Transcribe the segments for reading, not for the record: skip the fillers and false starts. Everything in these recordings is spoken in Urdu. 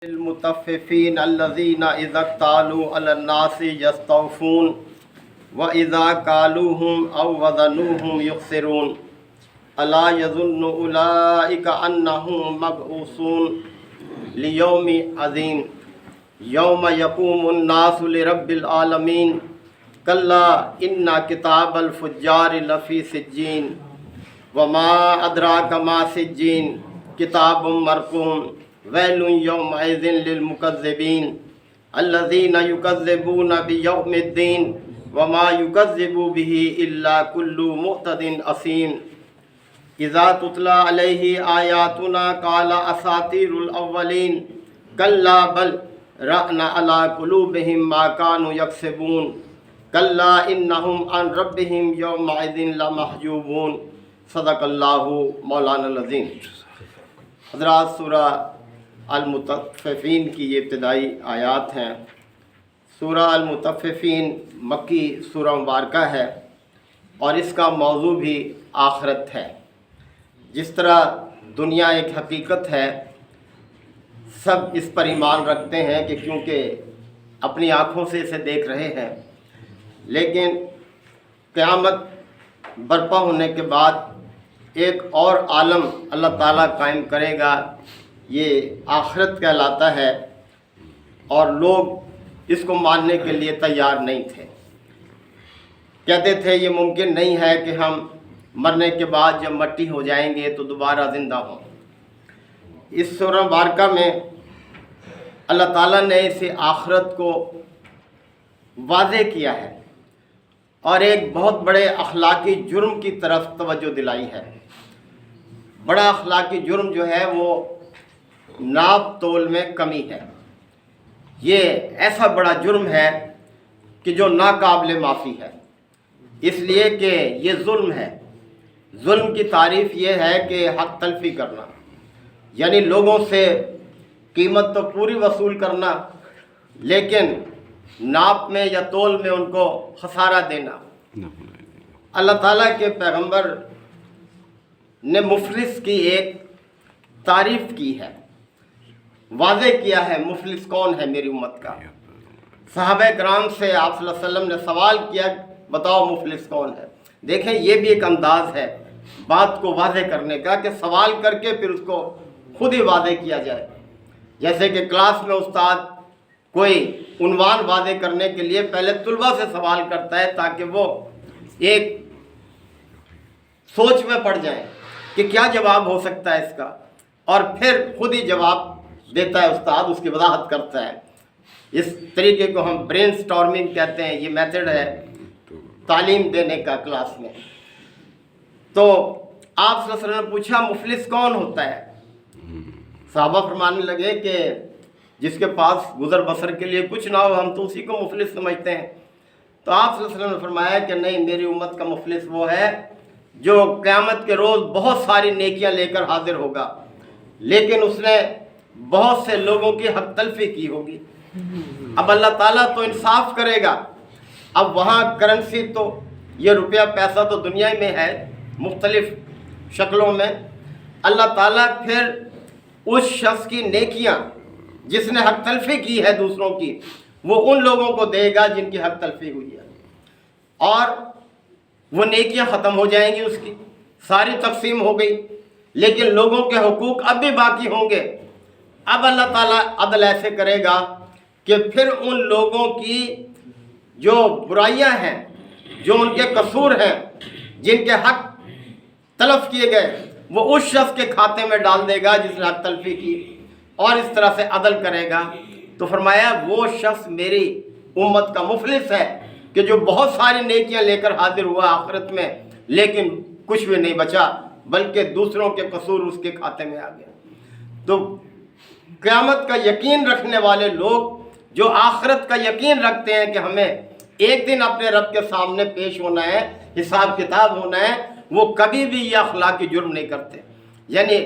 المطففین الذین اذا اکتالوا علی الناس یستوفون واذا کالوہم او وزنوہم یخسرون الا یظن اولئک انہم مبعوثون لیوم عظیم یوم یقوم الناس لرب العالمین کلا ان کتاب الفجار لفی سجین وما ادراک ما سجین کتاب مرقوم ویل یومئذ للمکذبین الذین یکذبون بیوم الدین وما یکذب به الا کل معتد اثیم اذا تتلی علیہ آیاتنا قال اساطیر الاولین کلا بل رأن علی قلوبہم ما کانوا یکسبون کلا انہم عن ربہم یومئذ لمحجوبون صدق اللہ مولانا العظیم۔ حضرات، سورہ المطففین کی یہ ابتدائی آیات ہیں۔ سورہ المطففین مکی سورہ مبارکہ ہے اور اس کا موضوع بھی آخرت ہے۔ جس طرح دنیا ایک حقیقت ہے، سب اس پر ایمان رکھتے ہیں کہ کیونکہ اپنی آنکھوں سے اسے دیکھ رہے ہیں، لیکن قیامت برپا ہونے کے بعد ایک اور عالم اللہ تعالیٰ قائم کرے گا، یہ آخرت کہلاتا ہے، اور لوگ اس کو ماننے کے لیے تیار نہیں تھے۔ کہتے تھے یہ ممکن نہیں ہے کہ ہم مرنے کے بعد جب مٹی ہو جائیں گے تو دوبارہ زندہ ہوں۔ اس سورہ مبارکہ میں اللہ تعالیٰ نے اسے آخرت کو واضح کیا ہے اور ایک بہت بڑے اخلاقی جرم کی طرف توجہ دلائی ہے۔ بڑا اخلاقی جرم جو ہے وہ ناپ تول میں کمی ہے۔ یہ ایسا بڑا جرم ہے کہ جو ناقابل معافی ہے، اس لیے کہ یہ ظلم ہے۔ ظلم کی تعریف یہ ہے کہ حق تلفی کرنا، یعنی لوگوں سے قیمت تو پوری وصول کرنا، لیکن ناپ میں یا تول میں ان کو خسارہ دینا۔ اللہ تعالیٰ کے پیغمبر نے مفلس کی ایک تعریف کی ہے، واضح کیا ہے مفلس کون ہے میری امت کا۔ صحابہ کرام سے آپ صلی اللہ علیہ وسلم نے سوال کیا، بتاؤ مفلس کون ہے۔ دیکھیں، یہ بھی ایک انداز ہے بات کو واضح کرنے کا کہ سوال کر کے پھر اس کو خود ہی واضح کیا جائے۔ جیسے کہ کلاس میں استاد کوئی عنوان واضح کرنے کے لیے پہلے طلباء سے سوال کرتا ہے تاکہ وہ ایک سوچ میں پڑ جائیں کہ کیا جواب ہو سکتا ہے اس کا، اور پھر خود ہی جواب دیتا ہے استاد، اس کی وضاحت کرتا ہے۔ اس طریقے کو ہم برین سٹارمنگ کہتے ہیں۔ یہ میتھڈ ہے تعلیم دینے کا کلاس میں۔ تو آپ صلی اللہ علیہ وسلم نے پوچھا مفلس کون ہوتا ہے؟ صحابہ فرمانے لگے کہ جس کے پاس گزر بسر کے لیے کچھ نہ ہو، ہم تو اسی کو مفلس سمجھتے ہیں۔ تو آپ صلی اللہ علیہ وسلم نے فرمایا کہ نہیں، میری امت کا مفلس وہ ہے جو قیامت کے روز بہت ساری نیکیاں لے کر حاضر ہوگا، لیکن اس نے بہت سے لوگوں کی حق تلفی کی ہوگی۔ اب اللہ تعالیٰ تو انصاف کرے گا۔ اب وہاں کرنسی تو یہ روپیہ پیسہ تو دنیا میں ہے مختلف شکلوں میں۔ اللہ تعالیٰ پھر اس شخص کی نیکیاں جس نے حق تلفی کی ہے دوسروں کی، وہ ان لوگوں کو دے گا جن کی حق تلفی ہوئی ہے، اور وہ نیکیاں ختم ہو جائیں گی، اس کی ساری تقسیم ہو گئی، لیکن لوگوں کے حقوق اب بھی باقی ہوں گے۔ اب اللہ تعالیٰ عدل ایسے کرے گا کہ پھر ان لوگوں کی جو برائیاں ہیں، جو ان کے قصور ہیں، جن کے حق تلف کیے گئے، وہ اس شخص کے کھاتے میں ڈال دے گا جس نے حق تلفی کی، اور اس طرح سے عدل کرے گا۔ تو فرمایا وہ شخص میری امت کا مفلس ہے کہ جو بہت ساری نیکیاں لے کر حاضر ہوا آخرت میں، لیکن کچھ بھی نہیں بچا، بلکہ دوسروں کے قصور اس کے کھاتے میں آ گیا۔ تو قیامت کا یقین رکھنے والے لوگ جو آخرت کا یقین رکھتے ہیں کہ ہمیں ایک دن اپنے رب کے سامنے پیش ہونا ہے، حساب کتاب ہونا ہے، وہ کبھی بھی یہ اخلاقی جرم نہیں کرتے، یعنی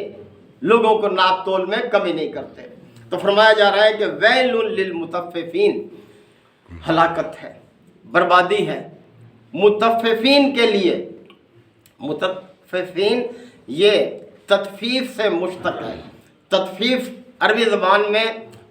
لوگوں کو ناپ تول میں کمی نہیں کرتے۔ تو فرمایا جا رہا ہے کہ ویل للمطففین، ہلاکت ہے، بربادی ہے مطففین کے لیے۔ مطففین یہ تطفیف سے مشتق ہے۔ تطفیف عربی زبان میں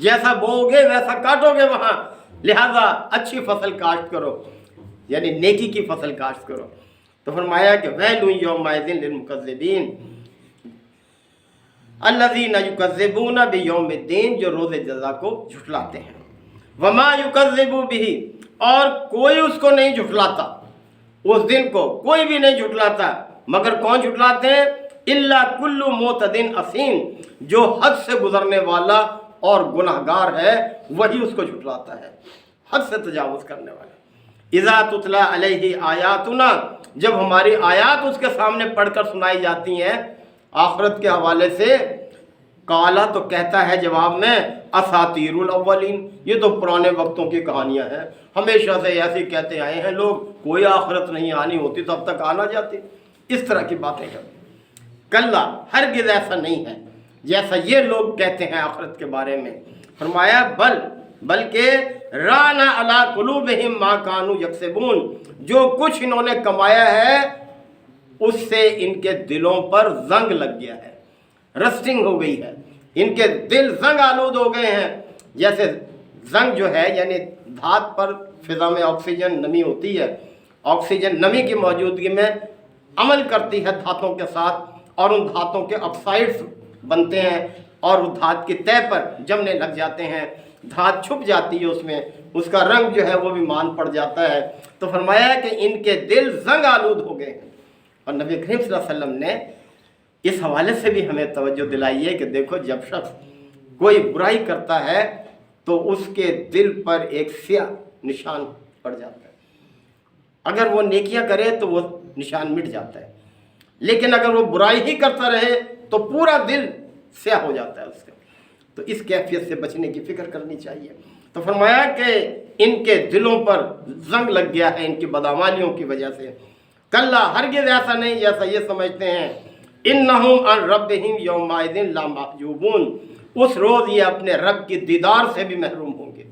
جیسا بوگے ویسا کاٹوگے وہاں، لہذا اچھی فصل کاشت کرو، یعنی نیکی کی فصل کاشت کرو۔ تو فرمایا کہ ویل یومئذ للمکذبین الذین یکذبون بیوم الدین، جو روز جزا کو جھٹلاتے ہیں۔ وما یکذب بہ، اور کوئی اس کو نہیں جھٹلاتا، اس دن کو کوئی بھی نہیں جھٹلاتا، مگر کون جھٹلاتے ہیں؟ الا کل معتد اثیم، جو حد سے گزرنے والا اور گناہگار ہے وہی اس کو جھٹلاتا ہے، حد سے تجاوز کرنے والا۔ اذا تتلی علیہ آیاتنا، جب ہماری آیات اس کے سامنے پڑھ کر سنائی جاتی ہیں آخرت کے حوالے سے، کالا تو کہتا ہے جواب میں اساطیر الاولین، یہ تو پرانے وقتوں کی کہانیاں ہیں، ہمیشہ سے ایسے کہتے آئے ہیں لوگ، کوئی آخرت نہیں آنی ہوتی تو اب تک آنا جاتی، اس طرح کی باتیں کرتے۔ کلا، ہرگز ایسا نہیں ہے جیسا یہ لوگ کہتے ہیں آخرت کے بارے میں۔ فرمایا بلکہ رانا علی قلوبہم ما کانوا یکسبون، جو کچھ انہوں نے کمایا ہے اس سے ان کے دلوں پر زنگ لگ گیا ہے، رسٹنگ ہو گئی ہے، ان کے دل زنگ آلود ہو گئے ہیں۔ جیسے زنگ جو ہے یعنی دھات پر فضا میں آکسیجن نمی ہوتی ہے، آکسیجن نمی کی موجودگی میں عمل کرتی ہے دھاتوں کے ساتھ، اور ان دھاتوں کے آکسائڈز بنتے ہیں اور وہ دھات کی تہ پر جمنے لگ جاتے ہیں، دھات چھپ جاتی ہے اس میں، اس کا رنگ جو ہے وہ بھی مان پڑ جاتا ہے۔ تو فرمایا کہ ان کے دل زنگ آلود ہو گئے ہیں۔ اور نبی کریم صلی اللہ علیہ وسلم نے اس حوالے سے بھی ہمیں توجہ دلائی ہے کہ دیکھو جب شخص کوئی برائی کرتا ہے تو اس کے دل پر ایک سیاہ نشان پڑ جاتا ہے، اگر وہ نیکیاں کرے تو وہ نشان مٹ جاتا ہے، لیکن اگر وہ برائی ہی کرتا رہے تو پورا دل سیاہ ہو جاتا ہے اس کا۔ تو اس کیفیت سے بچنے کی فکر کرنی چاہیے۔ تو فرمایا کہ ان کے دلوں پر زنگ لگ گیا ہے ان کی بدعمالیوں کی وجہ سے۔ کلا، ہرگز ایسا نہیں جیسا یہ سمجھتے ہیں، انہم عن ربہم یومئذ لمحجوبون، اس روز یہ اپنے رب کی دیدار سے بھی محروم ہوں گے۔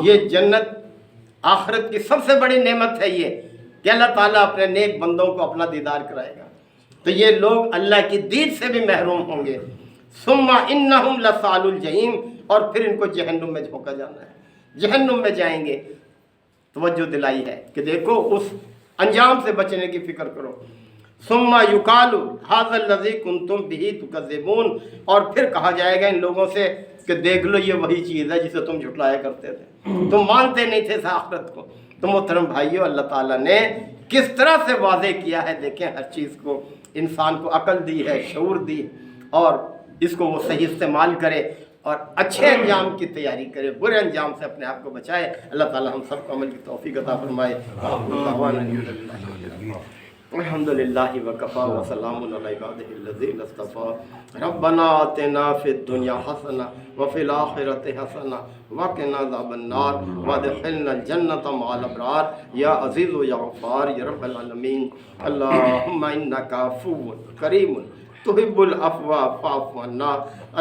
یہ جنت آخرت کی سب سے بڑی نعمت ہے یہ کہ اللہ تعالیٰ اپنے نیک بندوں کو اپنا دیدار کرائے گا، تو یہ لوگ اللہ کی دید سے بھی محروم ہوں گے۔ ثم انہم لصال الجحیم، اور پھر ان کو جہنم میں جھونکا جانا ہے، جہنم میں جائیں گے۔ توجہ دلائی ہے کہ دیکھو اس انجام سے بچنے کی فکر کرو۔ ثم یقال ھذا الذی کنتم بہ تکذبون، اور پھر کہا جائے گا ان لوگوں سے کہ دیکھ لو یہ وہی چیز ہے جسے تم جھٹلایا کرتے تھے، تم مانتے نہیں تھے اس آخرت کو۔ تو محترم بھائیو، اللہ تعالیٰ نے کس طرح سے واضح کیا ہے، دیکھیں ہر چیز کو انسان کو عقل دی ہے، شعور دی، اور اس کو وہ صحیح استعمال کرے اور اچھے انجام کی تیاری کرے، برے انجام سے اپنے آپ کو بچائے۔ اللہ تعالیٰ ہم سب کو عمل کی توفیق عطا فرمائے۔ الحمد للہ وکفا وسلام علی عبادہ الذین اصطفی، ربنا آتنا فی الدنیا حسنہ وفی الآخرۃ حسنہ وقنا عذاب النار وادخلنا الجنۃ مع الابرار، یا عزیز و یا غفار یا رب العالمین۔ اللہم انک عفو کریم تحب العفو فاعف عنا،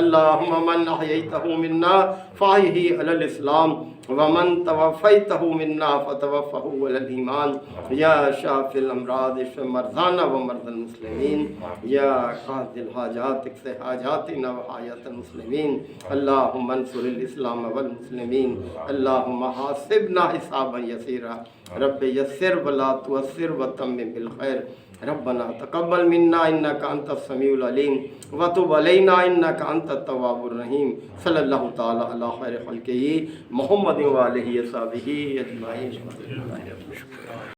اللہم من احییتہ منا فاحیہ علی الاسلام ومن توفیتہ منا فتوفہ علی الایمان، یا شافی الامراض اشف مرضانا ومرضى المسلمین، یا قاضی الحاجات اقض حاجاتنا وحاجات المسلمین، اللہم انصر الاسلام والمسلمین، اللہم حاسبنا حسابا یسیرا، رب یسر ولا تعسر وتمم بالخیر، ربنا تقبل منا انک انت السمیع العلیم وتب علینا انک انت التواب الرحیم۔ صلی اللہ تعالی علی خیر خلقہ محمد و آلہ وصحبہ اجمعین۔